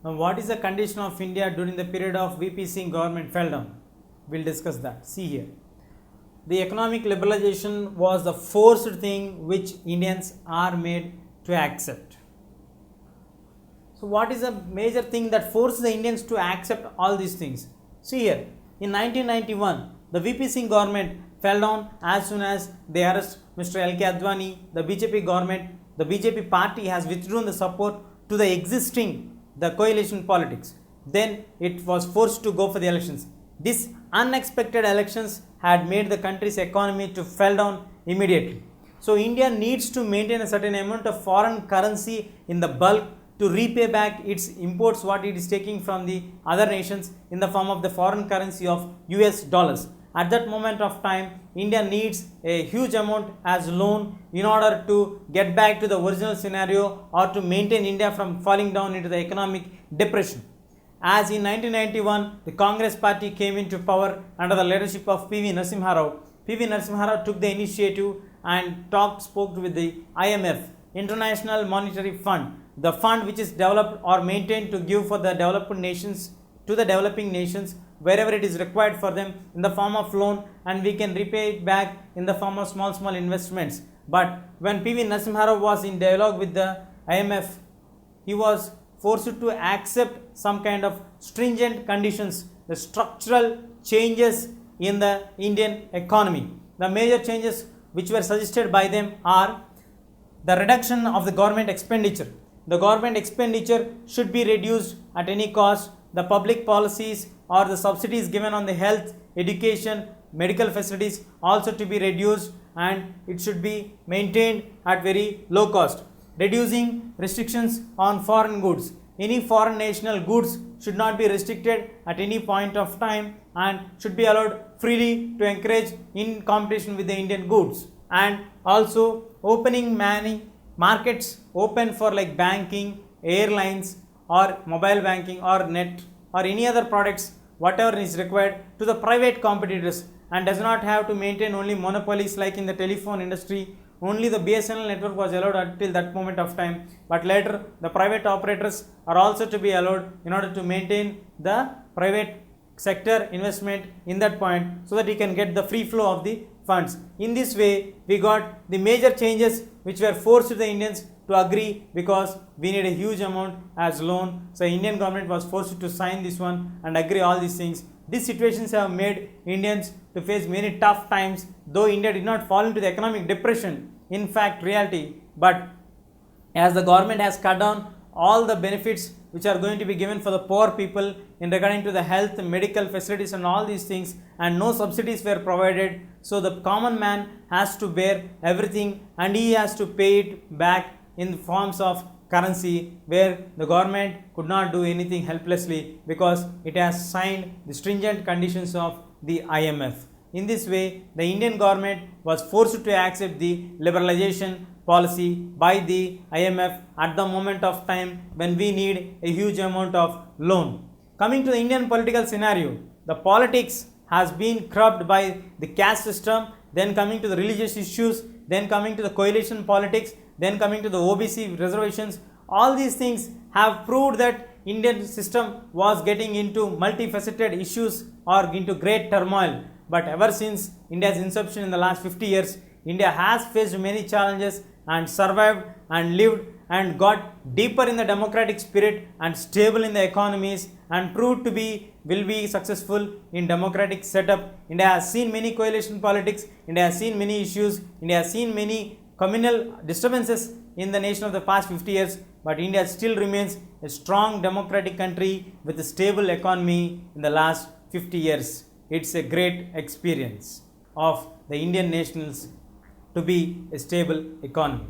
Now, what is the condition of India during the period of VP Singh government fell down? We'll discuss that. See here. The economic liberalization was the forced thing which Indians are made to accept. So, what is the major thing that forced the Indians to accept all these things? See here. In 1991, the VP Singh government fell down as soon as they arrest Mr. L.K. Advani. The BJP government, the BJP party has withdrawn the support to the existing, the coalition politics. Then it was forced to go for the elections. These unexpected elections had made the country's economy to fell down immediately. So India needs to maintain a certain amount of foreign currency in the bulk to repay back its imports what it is taking from the other nations in the form of the foreign currency of US dollars. At that moment of time, India needs a huge amount as loan in order to get back to the original scenario or to maintain India from falling down into the economic depression. As in 1991, the Congress party came into power under the leadership of P.V. Narasimha Rao. P.V. Narasimha Rao took the initiative and spoke with the IMF, International Monetary Fund, the fund which is developed or maintained to give for the developed nations to the developing nations wherever it is required for them in the form of loan, and we can repay it back in the form of small investments. But when P.V. Narasimha Rao was in dialogue with the IMF, he was forced to accept some kind of stringent conditions, the structural changes in the Indian economy. The major changes which were suggested by them are the reduction of the government expenditure. The government expenditure should be reduced at any cost. The public policies or the subsidies given on the health, education, medical facilities also to be reduced, and it should be maintained at very low cost. Reducing restrictions on foreign goods. Any foreign national goods should not be restricted at any point of time and should be allowed freely to encourage in competition with the Indian goods. And also opening many markets open for like banking, airlines or mobile banking or net or any other products whatever is required to the private competitors, and does not have to maintain only monopolies like in the telephone industry. Only the BSNL network was allowed until that moment of time, but later the private operators are also to be allowed in order to maintain the private sector investment in that point so that you can get the free flow of the funds. In this way, we got the major changes which were forced the Indians to agree because we need a huge amount as loan. So Indian government was forced to sign this one and agree all these things. These situations have made Indians to face many tough times, though India did not fall into the economic depression, in fact reality, but as the government has cut down all the benefits which are going to be given for the poor people in regarding to the health, medical facilities and all these things, and no subsidies were provided, so the common man has to bear everything and he has to pay it back in forms of currency, where the government could not do anything helplessly because it has signed the stringent conditions of the IMF. In this way, the Indian government was forced to accept the liberalization policy by the IMF at the moment of time when we need a huge amount of loan. Coming to the Indian political scenario, the politics has been corrupted by the caste system, then coming to the religious issues, then coming to the coalition politics, then coming to the OBC reservations. All these things have proved that Indian system was getting into multifaceted issues or into great turmoil. But ever since India's inception in the last 50 years, India has faced many challenges and survived and lived and got deeper in the democratic spirit and stable in the economies and proved to be will be successful in democratic setup. India has seen many coalition politics, India has seen many issues, India has seen many communal disturbances in the nation of the past 50 years, but India still remains a strong democratic country with a stable economy in the last 50 years. It's a great experience of the Indian nationals to be a stable economy.